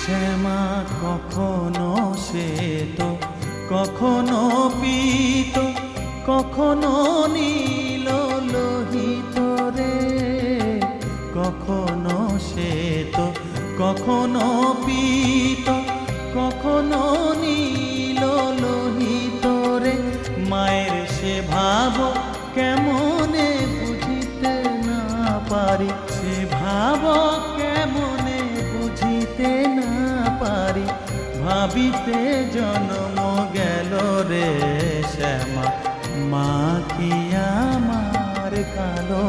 শ্যামা কখনো শ্বেত, কখনো পীত, কখনো নীল লোহিত রে। কখনো শ্বেত, কখনো পীত, কখনো নীল লোহিত রে। মায়ের সে ভাব কেমনে বুঝিতে না পারি, সে ভাব কেমনে বুঝিতে না পারি। ভাবিতে জন্ম গেল রে শ্যামা, মা কি আমার কালো।